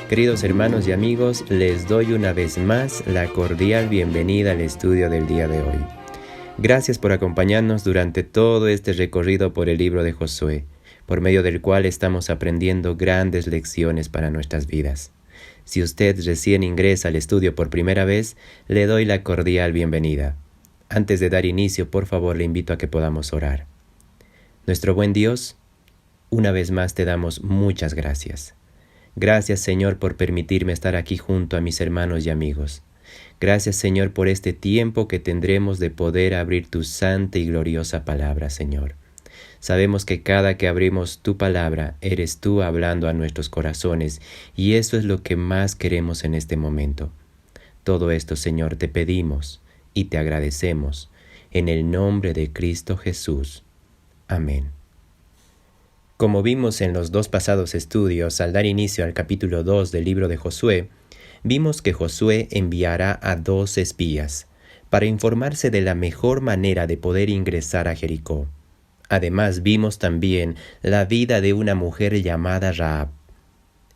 Queridos hermanos y amigos, les doy una vez más la cordial bienvenida al estudio del día de hoy. Gracias por acompañarnos durante todo este recorrido por el libro de Josué, por medio del cual estamos aprendiendo grandes lecciones para nuestras vidas. Si usted recién ingresa al estudio por primera vez, le doy la cordial bienvenida. Antes de dar inicio, por favor, le invito a que podamos orar. Nuestro buen Dios, una vez más te damos muchas gracias. Gracias, Señor, por permitirme estar aquí junto a mis hermanos y amigos. Gracias, Señor, por este tiempo que tendremos de poder abrir tu santa y gloriosa palabra, Señor. Sabemos que cada que abrimos tu palabra, eres tú hablando a nuestros corazones, y eso es lo que más queremos en este momento. Todo esto, Señor, te pedimos y te agradecemos, en el nombre de Cristo Jesús. Amén. Como vimos en los dos pasados estudios, al dar inicio al capítulo 2 del libro de Josué, vimos que Josué enviará a 2 espías para informarse de la mejor manera de poder ingresar a Jericó. Además, vimos también la vida de una mujer llamada Rahab.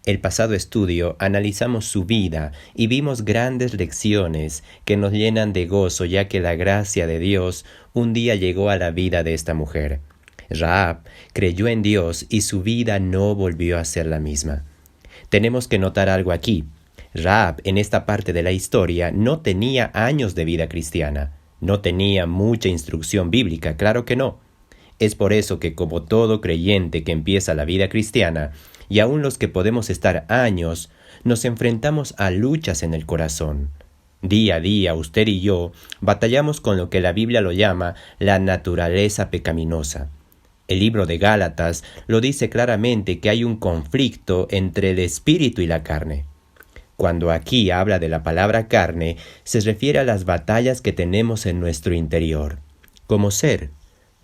El pasado estudio analizamos su vida y vimos grandes lecciones que nos llenan de gozo, ya que la gracia de Dios un día llegó a la vida de esta mujer. Rahab creyó en Dios y su vida no volvió a ser la misma. Tenemos que notar algo aquí. Rahab, en esta parte de la historia, no tenía años de vida cristiana. No tenía mucha instrucción bíblica, claro que no. Es por eso que, como todo creyente que empieza la vida cristiana, y aun los que podemos estar años, nos enfrentamos a luchas en el corazón. Día a día, usted y yo batallamos con lo que la Biblia lo llama la naturaleza pecaminosa. El libro de Gálatas lo dice claramente que hay un conflicto entre el espíritu y la carne. Cuando aquí habla de la palabra carne, se refiere a las batallas que tenemos en nuestro interior, como ser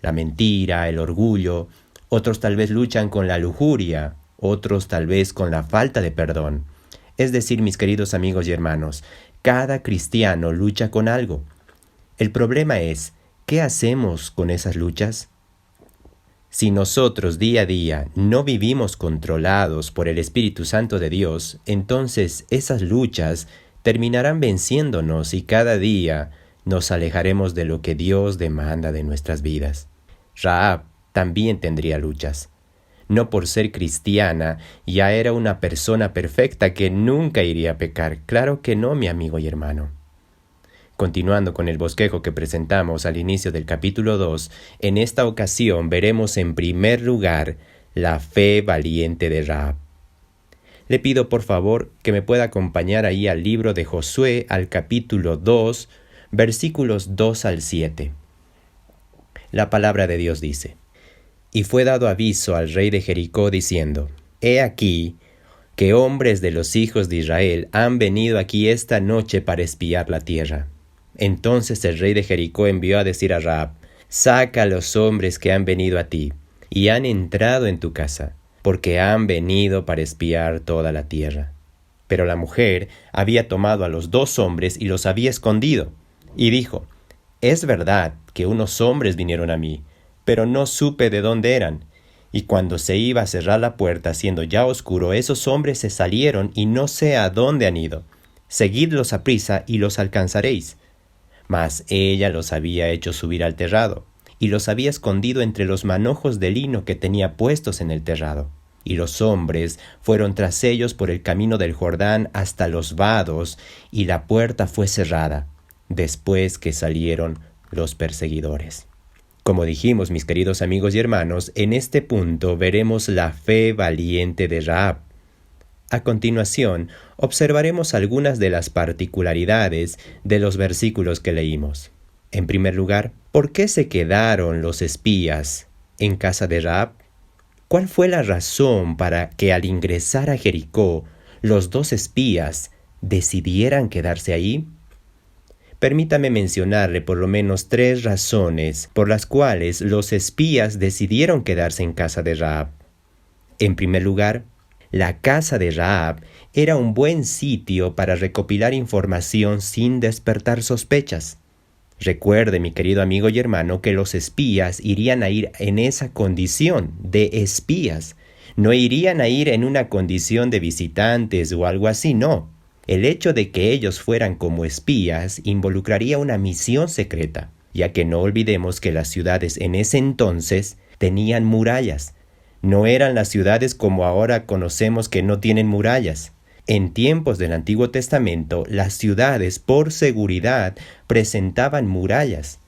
la mentira, el orgullo. Otros tal vez luchan con la lujuria, otros tal vez con la falta de perdón. Es decir, mis queridos amigos y hermanos, cada cristiano lucha con algo. El problema es, ¿qué hacemos con esas luchas? Si nosotros día a día no vivimos controlados por el Espíritu Santo de Dios, entonces esas luchas terminarán venciéndonos y cada día nos alejaremos de lo que Dios demanda de nuestras vidas. Rahab también tendría luchas. No por ser cristiana, ya era una persona perfecta que nunca iría a pecar. Claro que no, mi amigo y hermano. Continuando con el bosquejo que presentamos al inicio del capítulo 2, en esta ocasión veremos en primer lugar la fe valiente de Rahab. Le pido por favor que me pueda acompañar ahí al libro de Josué, al capítulo 2, versículos 2 al 7. La palabra de Dios dice: Y fue dado aviso al rey de Jericó diciendo: He aquí que hombres de los hijos de Israel han venido aquí esta noche para espiar la tierra. Entonces el rey de Jericó envió a decir a Rahab: Saca a los hombres que han venido a ti, y han entrado en tu casa, porque han venido para espiar toda la tierra. Pero la mujer había tomado a los 2 hombres y los había escondido, y dijo: Es verdad que unos hombres vinieron a mí, pero no supe de dónde eran. Y cuando se iba a cerrar la puerta, siendo ya oscuro, esos hombres se salieron y no sé a dónde han ido. Seguidlos aprisa y los alcanzaréis. Mas ella los había hecho subir al terrado, y los había escondido entre los manojos de lino que tenía puestos en el terrado. Y los hombres fueron tras ellos por el camino del Jordán hasta los vados, y la puerta fue cerrada, después que salieron los perseguidores. Como dijimos, mis queridos amigos y hermanos, en este punto veremos la fe valiente de Rahab. A continuación, observaremos algunas de las particularidades de los versículos que leímos. En primer lugar, ¿por qué se quedaron los espías en casa de Rahab? ¿Cuál fue la razón para que al ingresar a Jericó, los 2 espías decidieran quedarse ahí? Permítame mencionarle por lo menos 3 razones por las cuales los espías decidieron quedarse en casa de Rahab. En primer lugar, la casa de Rahab era un buen sitio para recopilar información sin despertar sospechas. Recuerde, mi querido amigo y hermano, que los espías irían a ir en esa condición de espías. No irían a ir en una condición de visitantes o algo así, no. El hecho de que ellos fueran como espías involucraría una misión secreta, ya que no olvidemos que las ciudades en ese entonces tenían murallas. No eran las ciudades como ahora conocemos que no tienen murallas. En tiempos del Antiguo Testamento, las ciudades por seguridad presentaban murallas,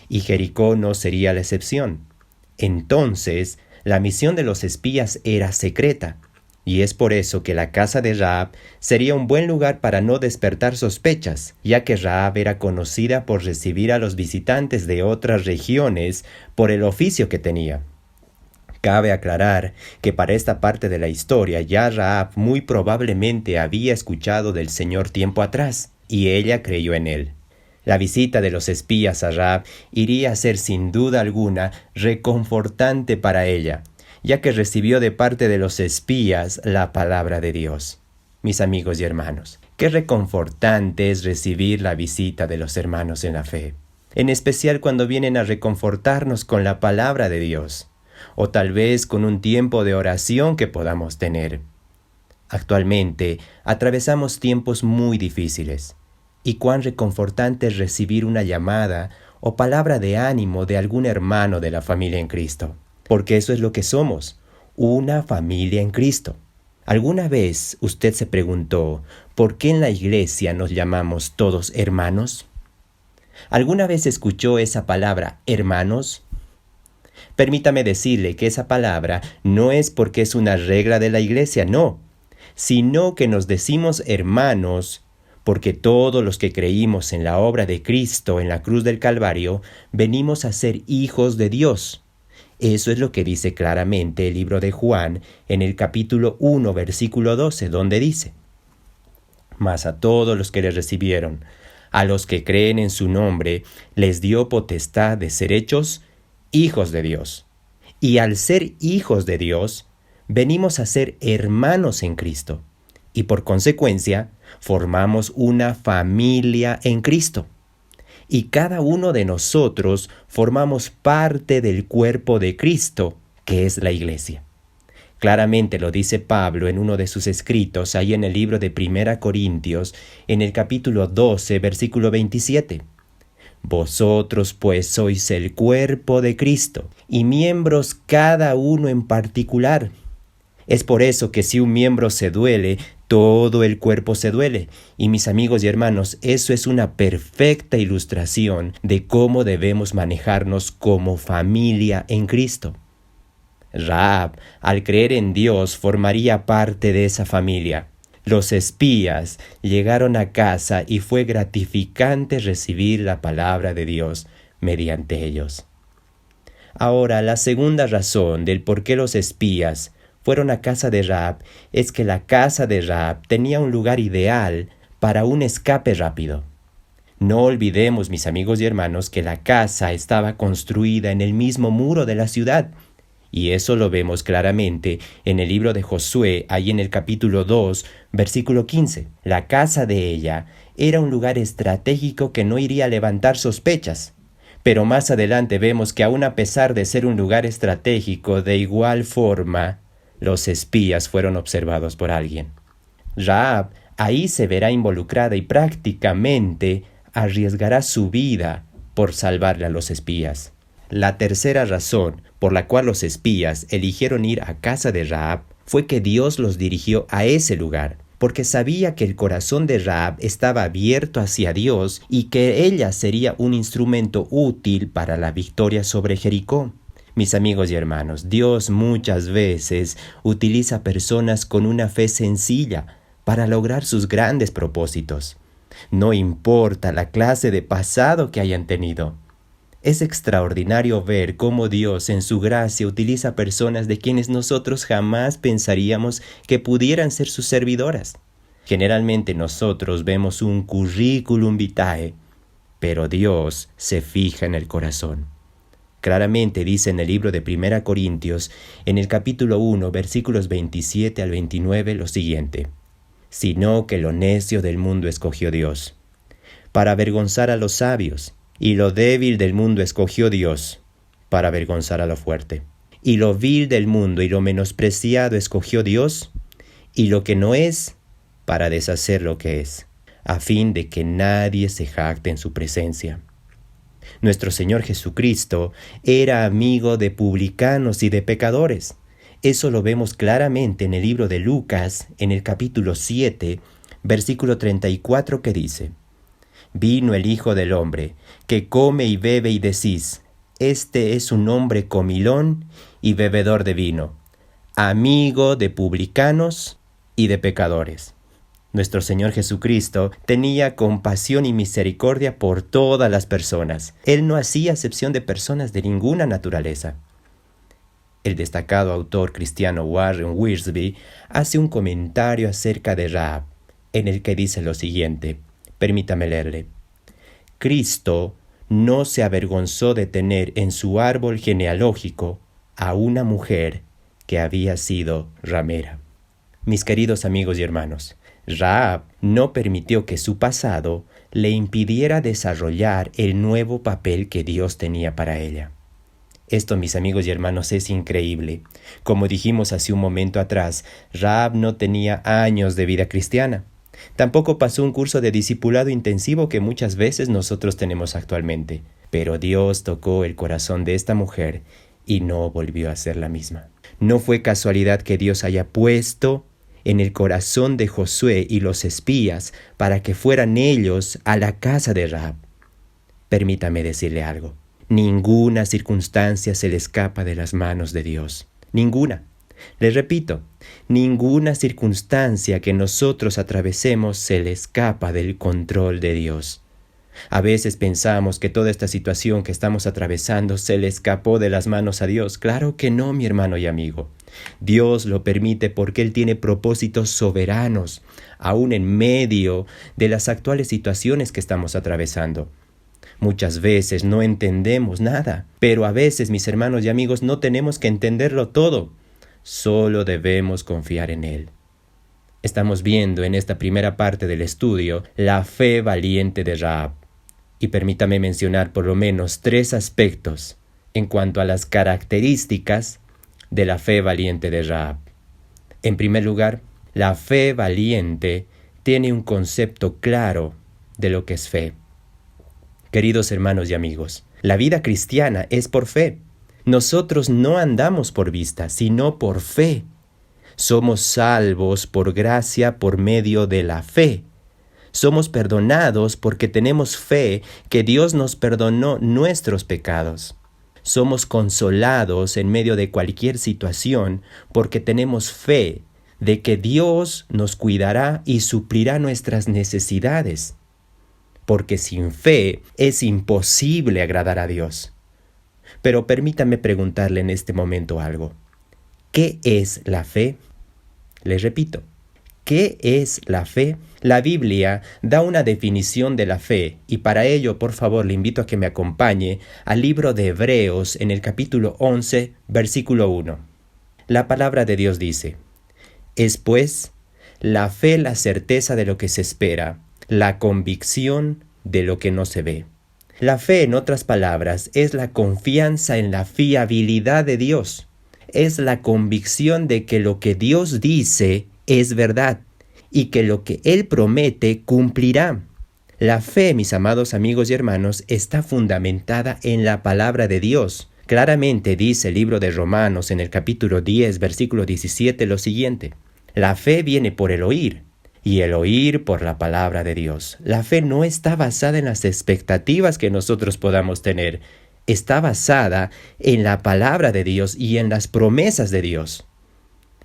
y Jericó no sería la excepción. Entonces, la misión de los espías era secreta, y es por eso que la casa de Rahab sería un buen lugar para no despertar sospechas, ya que Rahab era conocida por recibir a los visitantes de otras regiones por el oficio que tenía. Cabe aclarar que para esta parte de la historia ya Rahab muy probablemente había escuchado del Señor tiempo atrás, y ella creyó en él. La visita de los espías a Rahab iría a ser sin duda alguna reconfortante para ella, ya que recibió de parte de los espías la palabra de Dios. Mis amigos y hermanos, qué reconfortante es recibir la visita de los hermanos en la fe, en especial cuando vienen a reconfortarnos con la palabra de Dios, o tal vez con un tiempo de oración que podamos tener. Actualmente atravesamos tiempos muy difíciles, y cuán reconfortante es recibir una llamada o palabra de ánimo de algún hermano de la familia en Cristo, porque eso es lo que somos, una familia en Cristo. ¿Alguna vez usted se preguntó por qué en la iglesia nos llamamos todos hermanos? ¿Alguna vez escuchó esa palabra hermanos? Permítame decirle que esa palabra no es porque es una regla de la iglesia, no, sino que nos decimos hermanos porque todos los que creímos en la obra de Cristo en la cruz del Calvario venimos a ser hijos de Dios. Eso es lo que dice claramente el libro de Juan en el capítulo 1, versículo 12, donde dice: Mas a todos los que le recibieron, a los que creen en su nombre, les dio potestad de ser hechos hijos de Dios. Y al ser hijos de Dios, venimos a ser hermanos en Cristo. Y por consecuencia, formamos una familia en Cristo. Y cada uno de nosotros formamos parte del cuerpo de Cristo, que es la iglesia. Claramente lo dice Pablo en uno de sus escritos, ahí en el libro de 1 Corintios, en el capítulo 12, versículo 27. Vosotros pues sois el cuerpo de Cristo, y miembros cada uno en particular. Es por eso que si un miembro se duele, todo el cuerpo se duele. Y mis amigos y hermanos, eso es una perfecta ilustración de cómo debemos manejarnos como familia en Cristo. Rahab, al creer en Dios, formaría parte de esa familia. Los espías llegaron a casa y fue gratificante recibir la palabra de Dios mediante ellos. Ahora, la segunda razón del por qué los espías fueron a casa de Rahab es que la casa de Rahab tenía un lugar ideal para un escape rápido. No olvidemos, mis amigos y hermanos, que la casa estaba construida en el mismo muro de la ciudad. Y eso lo vemos claramente en el libro de Josué, ahí en el capítulo 2, versículo 15. La casa de ella era un lugar estratégico que no iría a levantar sospechas. Pero más adelante vemos que aun a pesar de ser un lugar estratégico, de igual forma, los espías fueron observados por alguien. Rahab ahí se verá involucrada y prácticamente arriesgará su vida por salvarle a los espías. La tercera razón por la cual los espías eligieron ir a casa de Rahab fue que Dios los dirigió a ese lugar, porque sabía que el corazón de Rahab estaba abierto hacia Dios y que ella sería un instrumento útil para la victoria sobre Jericó. Mis amigos y hermanos, Dios muchas veces utiliza personas con una fe sencilla para lograr sus grandes propósitos. No importa la clase de pasado que hayan tenido. Es extraordinario ver cómo Dios en su gracia utiliza personas de quienes nosotros jamás pensaríamos que pudieran ser sus servidoras. Generalmente nosotros vemos un currículum vitae, pero Dios se fija en el corazón. Claramente dice en el libro de 1 Corintios, en el capítulo 1, versículos 27 al 29, lo siguiente: Sino que lo necio del mundo escogió Dios, para avergonzar a los sabios, y lo débil del mundo escogió Dios, para avergonzar a lo fuerte. y lo vil del mundo y lo menospreciado escogió Dios, y lo que no es, para deshacer lo que es, a fin de que nadie se jacte en su presencia. Nuestro Señor Jesucristo era amigo de publicanos y de pecadores. Eso lo vemos claramente en el libro de Lucas, en el capítulo 7, versículo 34, que dice: Vino el Hijo del Hombre, que come y bebe y decís, este es un hombre comilón y bebedor de vino, amigo de publicanos y de pecadores. Nuestro Señor Jesucristo tenía compasión y misericordia por todas las personas. Él no hacía acepción de personas de ninguna naturaleza. El destacado autor cristiano Warren Wiersbe hace un comentario acerca de Rahab, en el que dice lo siguiente. Permítame leerle. Cristo no se avergonzó de tener en su árbol genealógico a una mujer que había sido ramera. Mis queridos amigos y hermanos, Rahab no permitió que su pasado le impidiera desarrollar el nuevo papel que Dios tenía para ella. Esto, mis amigos y hermanos, es increíble. Como dijimos hace un momento atrás, Rahab no tenía años de vida cristiana. Tampoco pasó un curso de discipulado intensivo que muchas veces nosotros tenemos actualmente. Pero Dios tocó el corazón de esta mujer y no volvió a ser la misma. No fue casualidad que Dios haya puesto en el corazón de Josué y los espías para que fueran ellos a la casa de Rahab. Permítame decirle algo. Ninguna circunstancia se le escapa de las manos de Dios. Ninguna. Les repito, ninguna circunstancia que nosotros atravesemos se le escapa del control de Dios. A veces pensamos que toda esta situación que estamos atravesando se le escapó de las manos a Dios. Claro que no, mi hermano y amigo. Dios lo permite porque Él tiene propósitos soberanos, aún en medio de las actuales situaciones que estamos atravesando. Muchas veces no entendemos nada, pero a veces, mis hermanos y amigos, no tenemos que entenderlo todo. Solo debemos confiar en Él. Estamos viendo en esta primera parte del estudio la fe valiente de Rahab. Y permítame mencionar por lo menos 3 aspectos en cuanto a las características de la fe valiente de Rahab. En primer lugar, la fe valiente tiene un concepto claro de lo que es fe. Queridos hermanos y amigos, la vida cristiana es por fe. Nosotros no andamos por vista, sino por fe. Somos salvos por gracia por medio de la fe. Somos perdonados porque tenemos fe que Dios nos perdonó nuestros pecados. Somos consolados en medio de cualquier situación porque tenemos fe de que Dios nos cuidará y suplirá nuestras necesidades. Porque sin fe es imposible agradar a Dios. Pero permítame preguntarle en este momento algo. ¿Qué es la fe? Les repito, ¿qué es la fe? La Biblia da una definición de la fe y para ello, por favor, le invito a que me acompañe al libro de Hebreos en el capítulo 11, versículo 1. La palabra de Dios dice: Es pues la fe la certeza de lo que se espera, la convicción de lo que no se ve. La fe, en otras palabras, es la confianza en la fiabilidad de Dios. Es la convicción de que lo que Dios dice es verdad y que lo que Él promete cumplirá. La fe, mis amados amigos y hermanos, está fundamentada en la palabra de Dios. Claramente dice el libro de Romanos en el capítulo 10, versículo 17 lo siguiente: La fe viene por el oír, y el oír por la palabra de Dios. La fe no está basada en las expectativas que nosotros podamos tener. Está basada en la palabra de Dios y en las promesas de Dios.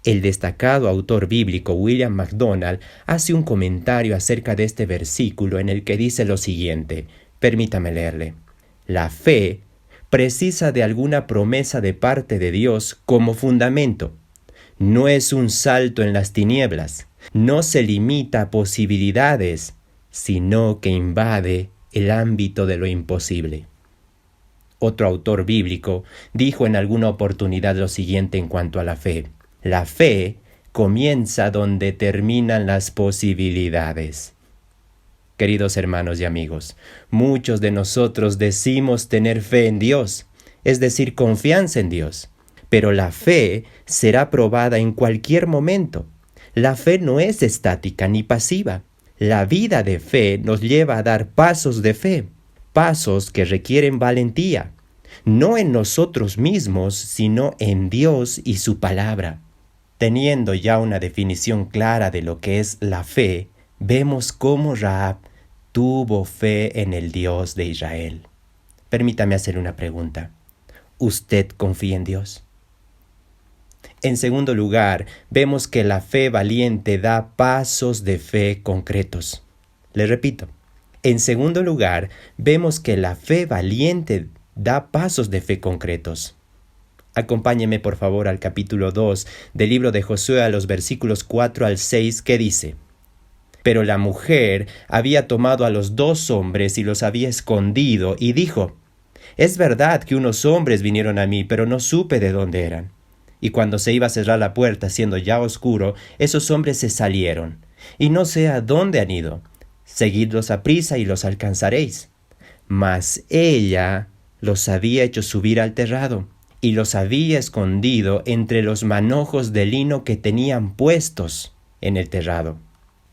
El destacado autor bíblico William MacDonald hace un comentario acerca de este versículo en el que dice lo siguiente. Permítame leerle. La fe precisa de alguna promesa de parte de Dios como fundamento. No es un salto en las tinieblas. No se limita a posibilidades, sino que invade el ámbito de lo imposible. Otro autor bíblico dijo en alguna oportunidad lo siguiente en cuanto a la fe. La fe comienza donde terminan las posibilidades. Queridos hermanos y amigos, muchos de nosotros decimos tener fe en Dios, es decir, confianza en Dios. Pero la fe será probada en cualquier momento. La fe no es estática ni pasiva. La vida de fe nos lleva a dar pasos de fe, pasos que requieren valentía, no en nosotros mismos, sino en Dios y su palabra. Teniendo ya una definición clara de lo que es la fe, vemos cómo Rahab tuvo fe en el Dios de Israel. Permítame hacer una pregunta. ¿Usted confía en Dios? En segundo lugar, vemos que la fe valiente da pasos de fe concretos. Le repito, en segundo lugar, vemos que la fe valiente da pasos de fe concretos. Acompáñeme por favor al capítulo 2 del libro de Josué, a los versículos 4 al 6, que dice: Pero la mujer había tomado a los 2 hombres y los había escondido, y dijo: Es verdad que unos hombres vinieron a mí, pero no supe de dónde eran. Y cuando se iba a cerrar la puerta, siendo ya oscuro, esos hombres se salieron, y no sé a dónde han ido. Seguidlos aprisa y los alcanzaréis. Mas ella los había hecho subir al terrado, y los había escondido entre los manojos de lino que tenían puestos en el terrado.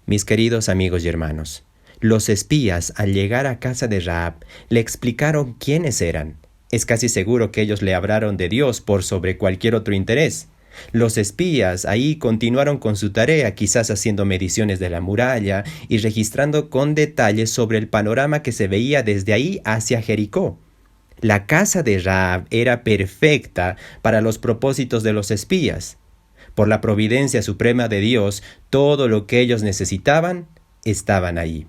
Mis queridos amigos y hermanos, los espías, al llegar a casa de Rahab, le explicaron quiénes eran. Es casi seguro que ellos le hablaron de Dios por sobre cualquier otro interés. Los espías ahí continuaron con su tarea, quizás haciendo mediciones de la muralla y registrando con detalles sobre el panorama que se veía desde ahí hacia Jericó. La casa de Rahab era perfecta para los propósitos de los espías. Por la providencia suprema de Dios, todo lo que ellos necesitaban estaban ahí.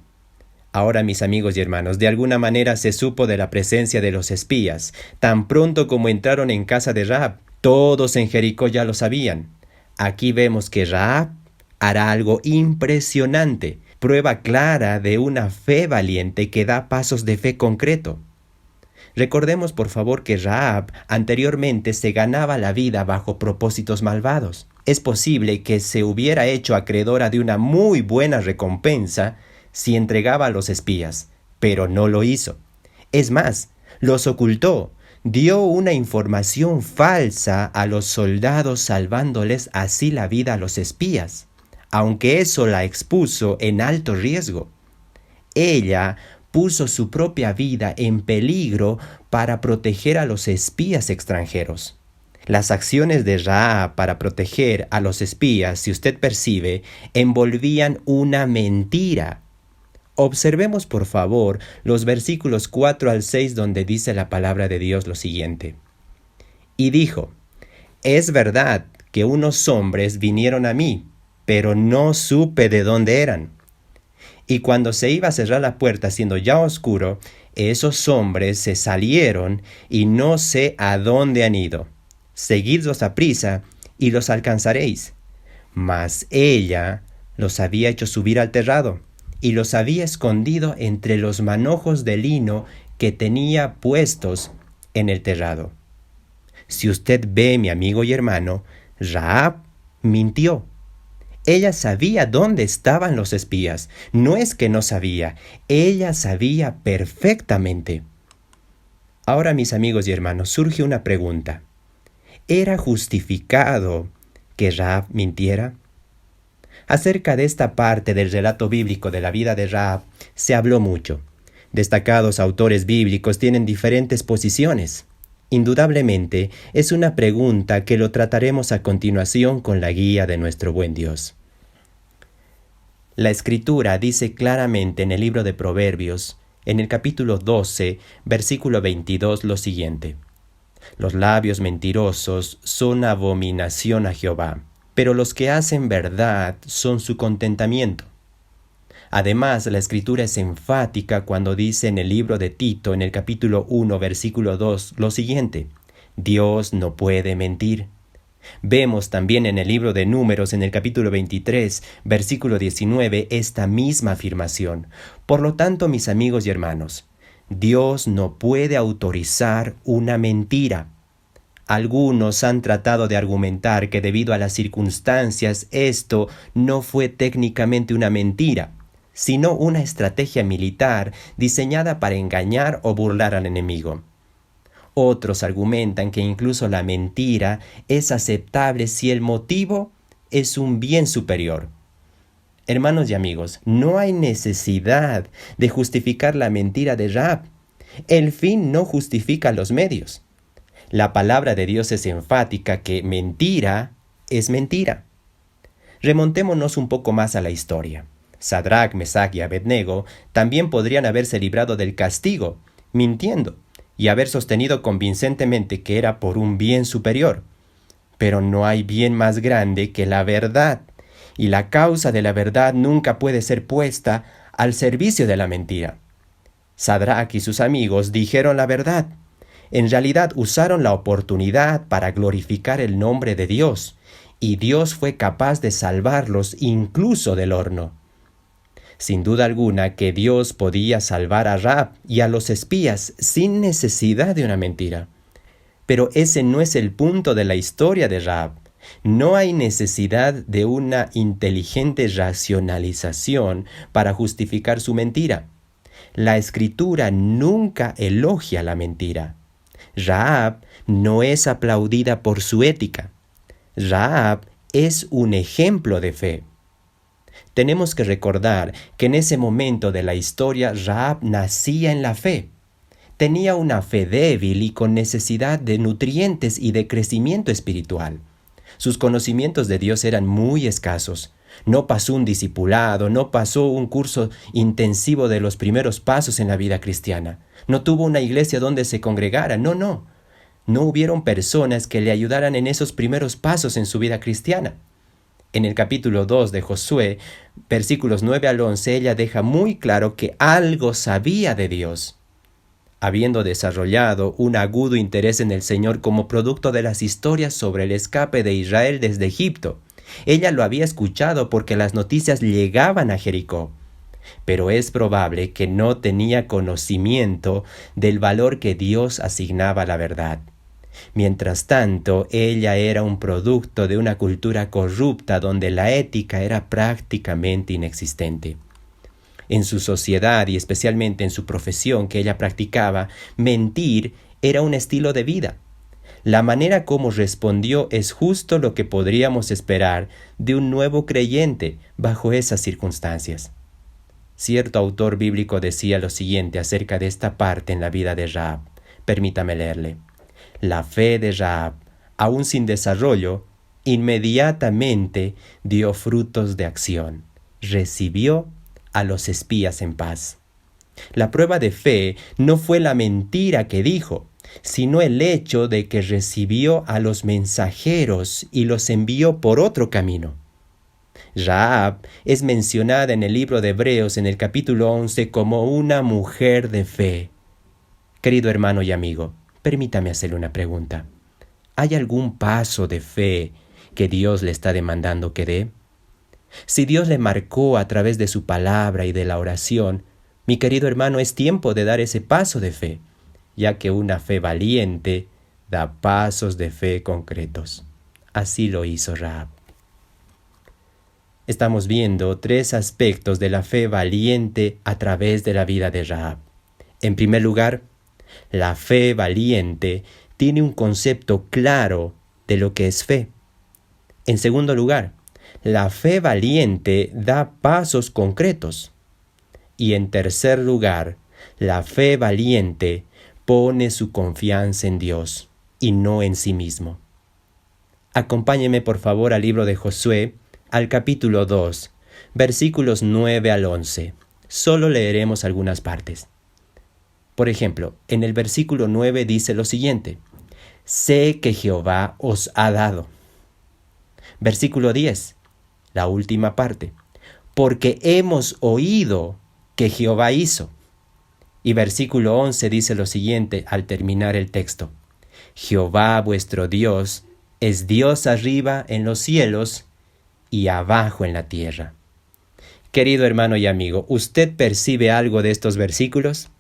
Ahora, mis amigos y hermanos, de alguna manera se supo de la presencia de los espías. Tan pronto como entraron en casa de Rahab, todos en Jericó ya lo sabían. Aquí vemos que Rahab hará algo impresionante, prueba clara de una fe valiente que da pasos de fe concreto. Recordemos por favor que Rahab anteriormente se ganaba la vida bajo propósitos malvados. Es posible que se hubiera hecho acreedora de una muy buena recompensa si entregaba a los espías, pero no lo hizo. Es más, los ocultó, dio una información falsa a los soldados, salvándoles así la vida a los espías, aunque eso la expuso en alto riesgo. Ella puso su propia vida en peligro para proteger a los espías extranjeros. Las acciones de Rahab para proteger a los espías, si usted percibe, envolvían una mentira. Observemos por favor los versículos 4 al 6 donde dice la palabra de Dios lo siguiente. Y dijo: Es verdad que unos hombres vinieron a mí, pero no supe de dónde eran. Y cuando se iba a cerrar la puerta siendo ya oscuro, esos hombres se salieron y no sé a dónde han ido. Seguidlos aprisa y los alcanzaréis. Mas ella los había hecho subir al terrado y los había escondido entre los manojos de lino que tenía puestos en el terrado. Si usted ve, mi amigo y hermano, Rahab mintió. Ella sabía dónde estaban los espías. No es que no sabía, ella sabía perfectamente. Ahora, mis amigos y hermanos, surge una pregunta. ¿Era justificado que Rahab mintiera? Acerca de esta parte del relato bíblico de la vida de Rahab se habló mucho. Destacados autores bíblicos tienen diferentes posiciones. Indudablemente, es una pregunta que lo trataremos a continuación con la guía de nuestro buen Dios. La Escritura dice claramente en el libro de Proverbios, en el capítulo 12, versículo 22, lo siguiente: Los labios mentirosos son abominación a Jehová, pero los que hacen verdad son su contentamiento. Además, la Escritura es enfática cuando dice en el libro de Tito, en el capítulo 1, versículo 2, lo siguiente: Dios no puede mentir. Vemos también en el libro de Números, en el capítulo 23, versículo 19, esta misma afirmación. Por lo tanto, mis amigos y hermanos, Dios no puede autorizar una mentira. Algunos han tratado de argumentar que debido a las circunstancias esto no fue técnicamente una mentira, sino una estrategia militar diseñada para engañar o burlar al enemigo. Otros argumentan que incluso la mentira es aceptable si el motivo es un bien superior. Hermanos y amigos, no hay necesidad de justificar la mentira de Rahab. El fin no justifica los medios. La palabra de Dios es enfática que mentira es mentira. Remontémonos un poco más a la historia. Sadrach, Mesach y Abednego también podrían haberse librado del castigo, mintiendo, y haber sostenido convincentemente que era por un bien superior. Pero no hay bien más grande que la verdad, y la causa de la verdad nunca puede ser puesta al servicio de la mentira. Sadrach y sus amigos dijeron la verdad. En realidad usaron la oportunidad para glorificar el nombre de Dios, y Dios fue capaz de salvarlos incluso del horno. Sin duda alguna que Dios podía salvar a Rahab y a los espías sin necesidad de una mentira. Pero ese no es el punto de la historia de Rahab. No hay necesidad de una inteligente racionalización para justificar su mentira. La Escritura nunca elogia la mentira. Rahab no es aplaudida por su ética. Rahab es un ejemplo de fe. Tenemos que recordar que en ese momento de la historia Rahab nacía en la fe. Tenía una fe débil y con necesidad de nutrientes y de crecimiento espiritual. Sus conocimientos de Dios eran muy escasos. No pasó un discipulado, no pasó un curso intensivo de los primeros pasos en la vida cristiana. No tuvo una iglesia donde se congregara, no. No hubieron personas que le ayudaran en esos primeros pasos en su vida cristiana. En el capítulo 2 de Josué, versículos 9 al 11, ella deja muy claro que algo sabía de Dios. Habiendo desarrollado un agudo interés en el Señor como producto de las historias sobre el escape de Israel desde Egipto, ella lo había escuchado porque las noticias llegaban a Jericó. Pero es probable que no tenía conocimiento del valor que Dios asignaba a la verdad. Mientras tanto, ella era un producto de una cultura corrupta donde la ética era prácticamente inexistente. En su sociedad y especialmente en su profesión que ella practicaba, mentir era un estilo de vida. La manera como respondió es justo lo que podríamos esperar de un nuevo creyente bajo esas circunstancias. Cierto autor bíblico decía lo siguiente acerca de esta parte en la vida de Rahab. Permítame leerle. La fe de Rahab, aún sin desarrollo, inmediatamente dio frutos de acción. Recibió a los espías en paz. La prueba de fe no fue la mentira que dijo, sino el hecho de que recibió a los mensajeros y los envió por otro camino. Rahab es mencionada en el libro de Hebreos en el capítulo 11 como una mujer de fe. Querido hermano y amigo, permítame hacerle una pregunta. ¿Hay algún paso de fe que Dios le está demandando que dé? Si Dios le marcó a través de su palabra y de la oración, mi querido hermano, es tiempo de dar ese paso de fe, ya que una fe valiente da pasos de fe concretos. Así lo hizo Rahab. Estamos viendo 3 aspectos de la fe valiente a través de la vida de Rahab. En primer lugar, la fe valiente tiene un concepto claro de lo que es fe. En segundo lugar, la fe valiente da pasos concretos. Y en tercer lugar, la fe valiente pone su confianza en Dios y no en sí mismo. Acompáñeme por favor al libro de Josué, al capítulo 2, versículos 9 al 11. Solo leeremos algunas partes. Por ejemplo, en el versículo 9 dice lo siguiente: sé que Jehová os ha dado. Versículo 10, la última parte: porque hemos oído que Jehová hizo. Y versículo 11 dice lo siguiente al terminar el texto: Jehová vuestro Dios es Dios arriba en los cielos y abajo en la tierra. Querido hermano y amigo, ¿usted percibe algo de estos versículos?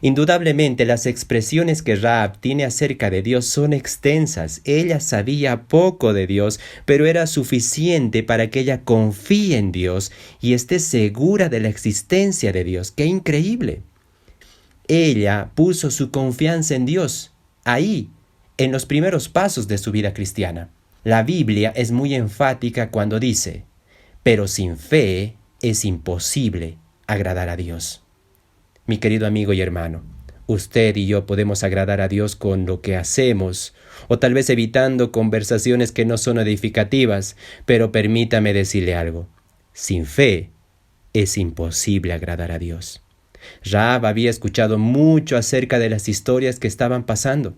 Indudablemente las expresiones que Rahab tiene acerca de Dios son extensas. Ella sabía poco de Dios, pero era suficiente para que ella confíe en Dios y esté segura de la existencia de Dios. ¡Qué increíble! Ella puso su confianza en Dios ahí, en los primeros pasos de su vida cristiana. La Biblia es muy enfática cuando dice, pero sin fe es imposible agradar a Dios. Mi querido amigo y hermano, usted y yo podemos agradar a Dios con lo que hacemos, o tal vez evitando conversaciones que no son edificativas, pero permítame decirle algo. Sin fe es imposible agradar a Dios. Rahab había escuchado mucho acerca de las historias que estaban pasando,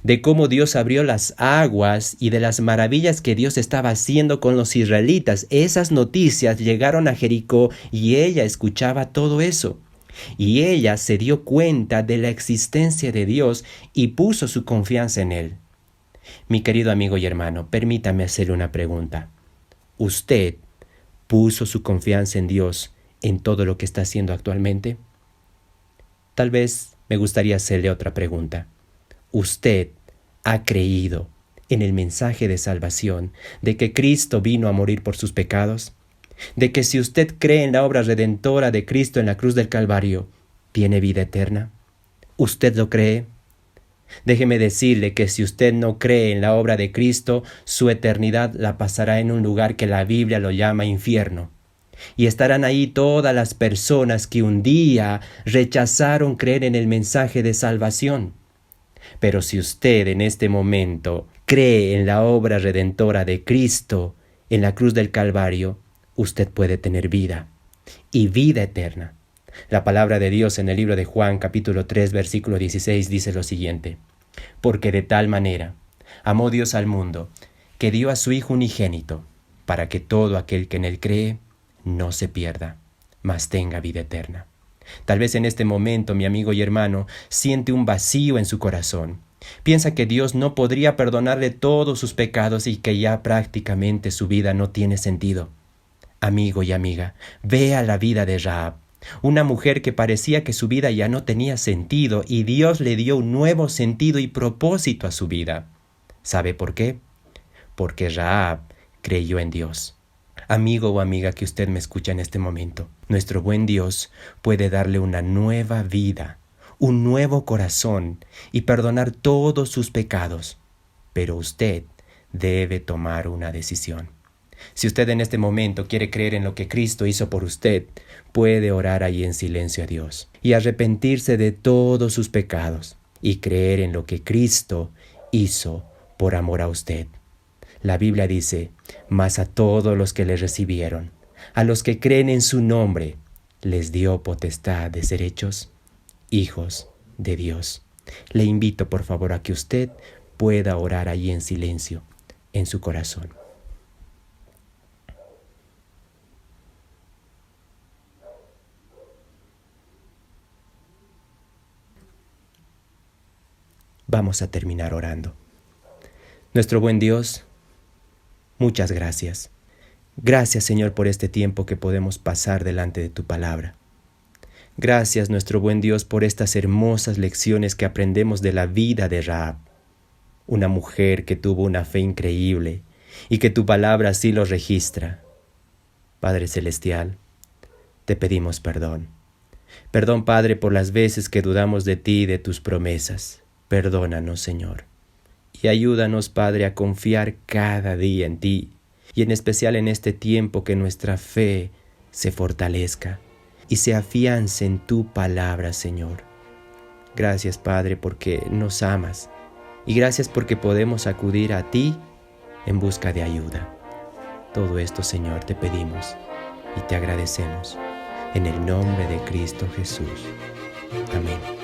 de cómo Dios abrió las aguas y de las maravillas que Dios estaba haciendo con los israelitas. Esas noticias llegaron a Jericó y ella escuchaba todo eso. Y ella se dio cuenta de la existencia de Dios y puso su confianza en Él. Mi querido amigo y hermano, permítame hacerle una pregunta. ¿Usted puso su confianza en Dios en todo lo que está haciendo actualmente? Tal vez me gustaría hacerle otra pregunta. ¿Usted ha creído en el mensaje de salvación de que Cristo vino a morir por sus pecados? ¿De que si usted cree en la obra redentora de Cristo en la cruz del Calvario, tiene vida eterna? ¿Usted lo cree? Déjeme decirle que si usted no cree en la obra de Cristo, su eternidad la pasará en un lugar que la Biblia lo llama infierno. Y estarán ahí todas las personas que un día rechazaron creer en el mensaje de salvación. Pero si usted en este momento cree en la obra redentora de Cristo en la cruz del Calvario, usted puede tener vida y vida eterna. La palabra de Dios en el libro de Juan, capítulo 3, versículo 16, dice lo siguiente: porque de tal manera amó Dios al mundo, que dio a su Hijo unigénito, para que todo aquel que en él cree no se pierda, mas tenga vida eterna. Tal vez en este momento, mi amigo y hermano, siente un vacío en su corazón. Piensa que Dios no podría perdonarle todos sus pecados y que ya prácticamente su vida no tiene sentido. Amigo y amiga, vea la vida de Rahab, una mujer que parecía que su vida ya no tenía sentido y Dios le dio un nuevo sentido y propósito a su vida. ¿Sabe por qué? Porque Rahab creyó en Dios. Amigo o amiga que usted me escucha en este momento, nuestro buen Dios puede darle una nueva vida, un nuevo corazón y perdonar todos sus pecados, pero usted debe tomar una decisión. Si usted en este momento quiere creer en lo que Cristo hizo por usted, puede orar ahí en silencio a Dios y arrepentirse de todos sus pecados y creer en lo que Cristo hizo por amor a usted. La Biblia dice, mas a todos los que le recibieron, a los que creen en su nombre, les dio potestad de ser hechos hijos de Dios. Le invito por favor a que usted pueda orar ahí en silencio, en su corazón. Vamos a terminar orando. Nuestro buen Dios, muchas gracias. Gracias, Señor, por este tiempo que podemos pasar delante de tu palabra. Gracias, nuestro buen Dios, por estas hermosas lecciones que aprendemos de la vida de Rahab, una mujer que tuvo una fe increíble y que tu palabra así lo registra. Padre Celestial, te pedimos perdón. Perdón, Padre, por las veces que dudamos de ti y de tus promesas. Perdónanos, Señor. Y ayúdanos, Padre, a confiar cada día en ti, y en especial en este tiempo que nuestra fe se fortalezca y se afiance en tu palabra, Señor. Gracias, Padre, porque nos amas, y gracias porque podemos acudir a ti en busca de ayuda. Todo esto, Señor, te pedimos y te agradecemos, en el nombre de Cristo Jesús. Amén.